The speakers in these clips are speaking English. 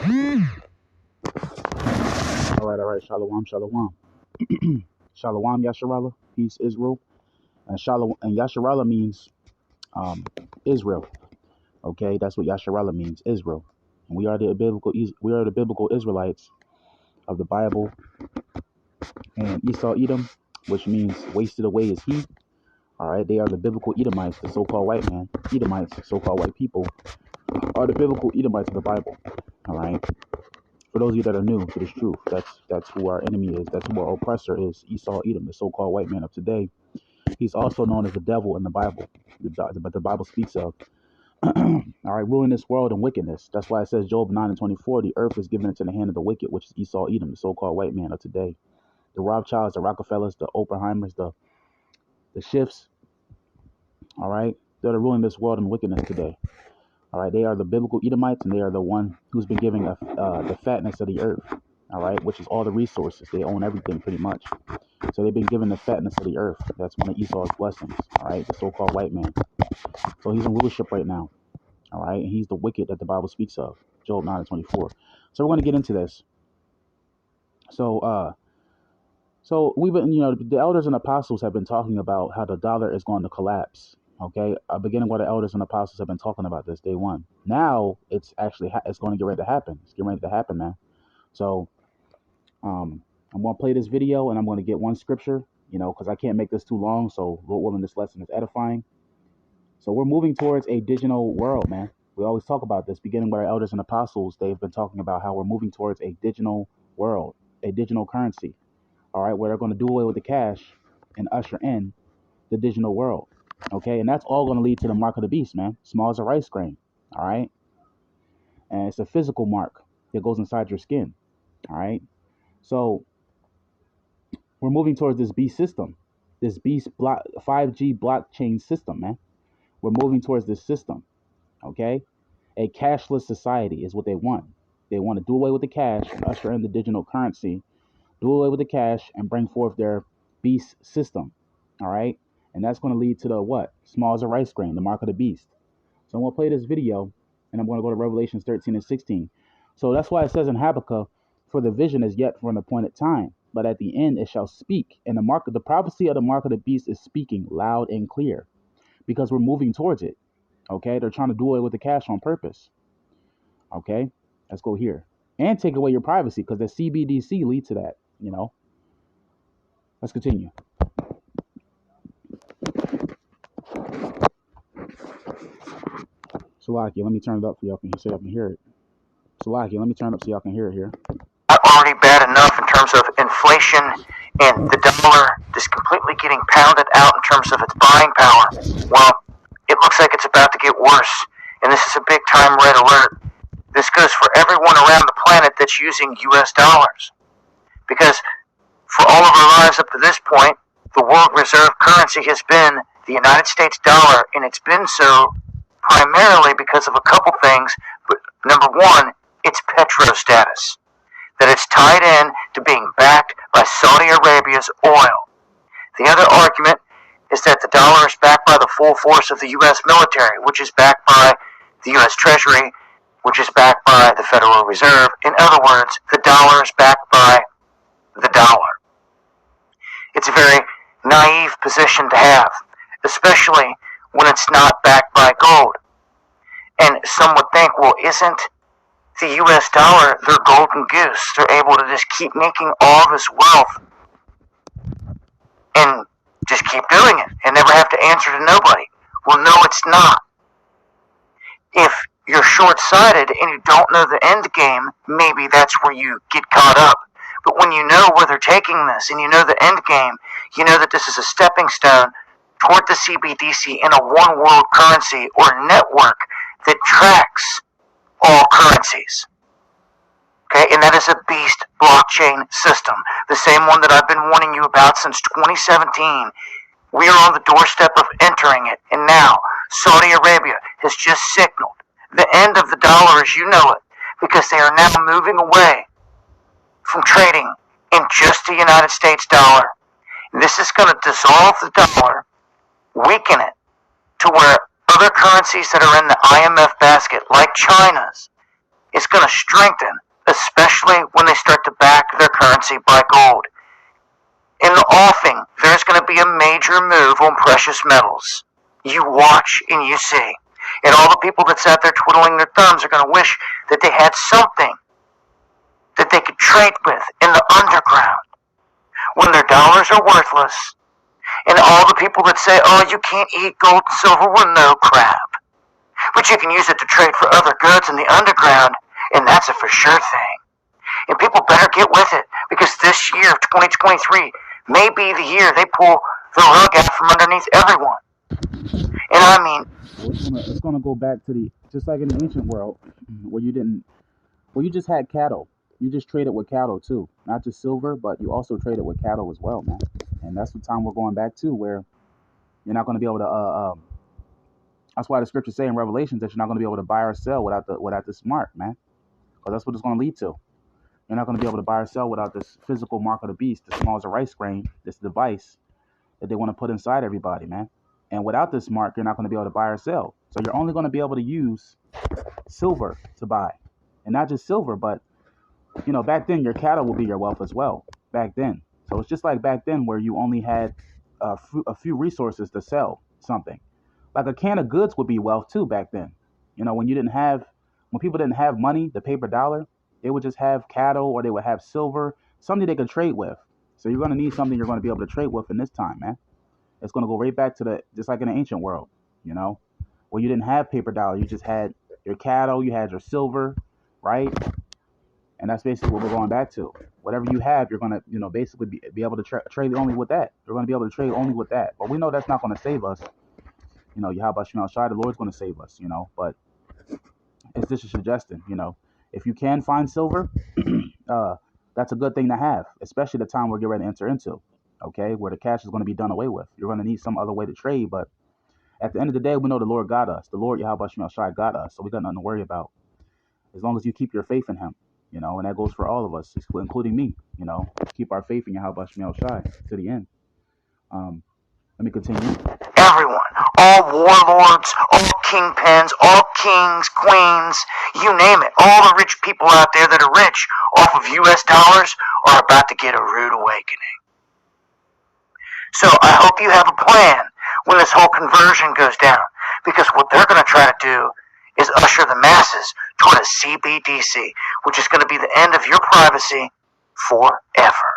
All right. Shalom, shalom. Shalom, Yasharallah. Peace, Israel. And Shalom and Yasharallah means Israel. Okay, that's what Yasharallah means, Israel. And we are the biblical Israelites of the Bible. And Esau Edom, which means wasted away is he. All right, they are the biblical Edomites, the so-called white man. Edomites, so-called white people, are the biblical Edomites of the Bible. All right. For those of you that are new to this truth, that's who our enemy is. That's who our oppressor is. Esau Edom, the so-called white man of today. He's also known as the devil in the Bible, but the Bible speaks of. All right, ruling this world and wickedness. That's why it says Job 9:24, the earth is given into the hand of the wicked, which is Esau Edom, the so-called white man of today. The Rothschilds, the Rockefellers, the Oppenheimers, the Schiffs. All right, they're the ruling this world and wickedness today. All right, they are the biblical Edomites, and they are the one who's been giving the fatness of the earth. All right, which is all the resources. They own everything pretty much. So they've been given the fatness of the earth. That's one of Esau's blessings. All right, the so-called white man. So he's in rulership right now. All right, and he's the wicked that the Bible speaks of. Job 9:24. So we're going to get into this. So we've been, the elders and apostles have been talking about how the dollar is going to collapse. Okay, beginning where the elders and apostles have been talking about this day one. Now it's actually it's going to get ready to happen. It's getting ready to happen now. So I'm going to play this video and I'm going to get one scripture, because I can't make this too long. So Lord willing, this lesson is edifying. So we're moving towards a digital world, man. We always talk about this. Beginning with our elders and apostles, they've been talking about how we're moving towards a digital world, a digital currency. All right, where they're going to do away with the cash and usher in the digital world. Okay, and that's all going to lead to the mark of the beast, man. Small as a rice grain. All right, and it's a physical mark that goes inside your skin. All right, so we're moving towards this beast system, this beast 5G blockchain system, man. We're moving towards this system. Okay, a cashless society is what they want. They want to do away with the cash and usher in the digital currency. Do away with the cash and bring forth their beast system. All right. And that's going to lead to the what? Small as a rice grain, the mark of the beast. So I'm going to play this video and I'm going to go to Revelations 13 and 16. So that's why it says in Habakkuk, for the vision is yet for an appointed time, but at the end it shall speak. And the prophecy of the mark of the beast is speaking loud and clear because we're moving towards it. Okay. They're trying to do away with the cash on purpose. Okay. Let's go here and take away your privacy because the CBDC lead to that, Let's continue. Salakia, let me turn it up for y'all so y'all can hear it. Salakia, let me turn it up so y'all can hear it here. Not already bad enough in terms of inflation and the dollar just completely getting pounded out in terms of its buying power. Well, it looks like it's about to get worse, and this is a big time red alert. This goes for everyone around the planet that's using US dollars. Because for all of our lives up to this point, the world reserve currency has been the United States dollar, and it's been so primarily because of a couple things. But number one, it's Petro status, that it's tied in to being backed by Saudi Arabia's oil. The other argument is that the dollar is backed by the full force of the U.S. military, which is backed by the U.S. Treasury, which is backed by the Federal Reserve. In other words, the dollar is backed by the dollar. It's a very naive position to have, especially when it's not backed by gold. And some would think, well, isn't the U.S. dollar their golden goose? They're able to just keep making all this wealth and just keep doing it and never have to answer to nobody. Well, no, it's not. If you're short-sighted and you don't know the end game, maybe that's where you get caught up. But when you know where they're taking this and you know the end game, you know that this is a stepping stone toward the CBDC in a one-world currency or network that tracks all currencies. Okay, and that is a beast blockchain system, the same one that I've been warning you about since 2017. We are on the doorstep of entering it, and now Saudi Arabia has just signaled the end of the dollar as you know it, because they are now moving away from trading in just the United States dollar. This is going to dissolve the dollar, weaken it, to where other currencies that are in the IMF basket, like China's, is going to strengthen, especially when they start to back their currency by gold. In the offing, there's going to be a major move on precious metals. You watch and you see. And all the people that sat there twiddling their thumbs are going to wish that they had something that they could trade with in the underground when their dollars are worthless. And all the people that say, oh, you can't eat gold and silver, well, no crap. But you can use it to trade for other goods in the underground, and that's a for sure thing. And people better get with it, because this year, 2023, may be the year they pull the rug out from underneath everyone. And I mean, it's gonna go back to the just like in the ancient world where you just had cattle. You just traded with cattle too, not just silver, but you also traded with cattle as well, man. And that's the time we're going back to, where you're not going to be able to. That's why the scriptures say in Revelations that you're not going to be able to buy or sell without this mark, man. Because that's what it's going to lead to. You're not going to be able to buy or sell without this physical mark of the beast, the small as a rice grain, this device that they want to put inside everybody, man. And without this mark, you're not going to be able to buy or sell. So you're only going to be able to use silver to buy, and not just silver, but back then your cattle will be your wealth as well. Back then, so it's just like back then where you only had a few resources to sell something. Like a can of goods would be wealth too back then. When people didn't have money, the paper dollar, they would just have cattle or they would have silver, something they could trade with. So you're going to need something you're going to be able to trade with in this time, man. It's going to go right back to just like in the ancient world, where you didn't have paper dollar. You just had your cattle, you had your silver, right? And that's basically what we're going back to. Whatever you have, you're going to, basically be able to trade only with that. You're going to be able to trade only with that. But we know that's not going to save us. Yahweh Shai, the Lord's going to save us, but it's just a suggestion, if you can find silver, that's a good thing to have, especially the time we're getting ready to enter into, okay, where the cash is going to be done away with. You're going to need some other way to trade, but at the end of the day, we know the Lord got us. The Lord Yahweh Shai got us, so we got nothing to worry about. As long as you keep your faith in Him, and that goes for all of us, including me, keep our faith in Yahweh Shai to the end. Let me continue. Everyone, all warlords, all kingpins, all kings, queens, you name it, all the rich people out there that are rich off of US dollars are about to get a rude awakening. So I hope you have a plan when this whole conversion goes down, because what they're going to try to do is usher the masses toward a CBDC, which is going to be the end of your privacy forever.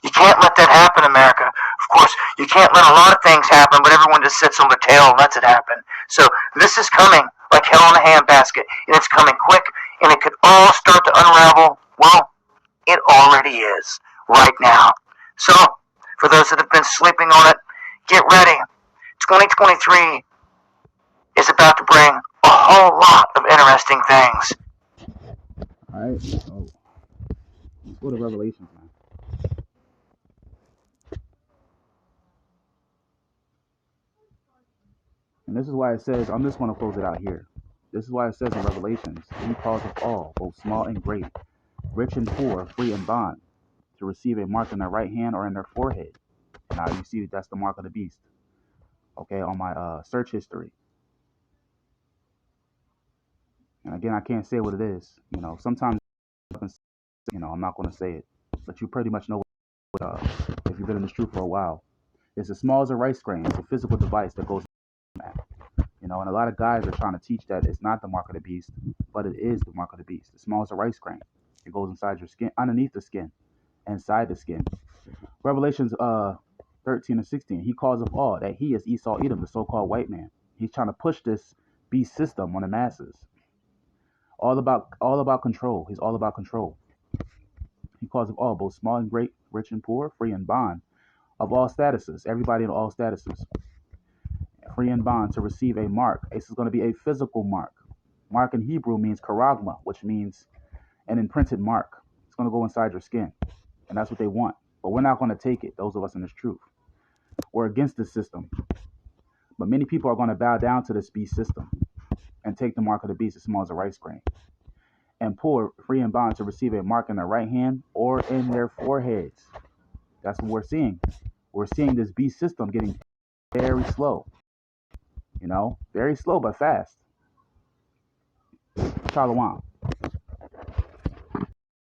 You can't let that happen, America. Of course, you can't let a lot of things happen, but everyone just sits on their tail and lets it happen. So this is coming like hell in a handbasket, and it's coming quick, and it could all start to unravel. Well, it already is right now. So for those that have been sleeping on it, get ready. 2023 is about to bring a whole lot of interesting things. All right, so let's go to Revelations, man. And this is why it says, I'm just going to close it out here. This is why it says in Revelations, He calls of all, both small and great, rich and poor, free and bond, to receive a mark in their right hand or in their forehead. Now you see that's the mark of the beast. Okay, on my search history. And again, I can't say what it is. Sometimes, I'm not going to say it. But you pretty much know what, if you've been in this truth for a while. It's as small as a rice grain. It's a physical device that goes that. And a lot of guys are trying to teach that it's not the mark of the beast, but it is the mark of the beast. It's small as a rice grain. It goes inside your skin, underneath the skin, inside the skin. Revelations 13 and 16. He calls of all that he is Esau Edom, the so-called white man. He's trying to push this beast system on the masses. All about control. He's all about control. He calls of all, both small and great, rich and poor, free and bond, of all statuses, everybody in all statuses, free and bond, to receive a mark. This is going to be a physical mark. Mark in Hebrew means karagma, which means an imprinted mark. It's going to go inside your skin, and that's what they want. But we're not going to take it, those of us in this truth. We're against this system. But many people are going to bow down to this beast system and take the mark of the beast as small as a rice grain. And poor, free and bond, to receive a mark in their right hand or in their foreheads. That's what we're seeing. We're seeing this beast system getting very slow. Very slow but fast. Shalom.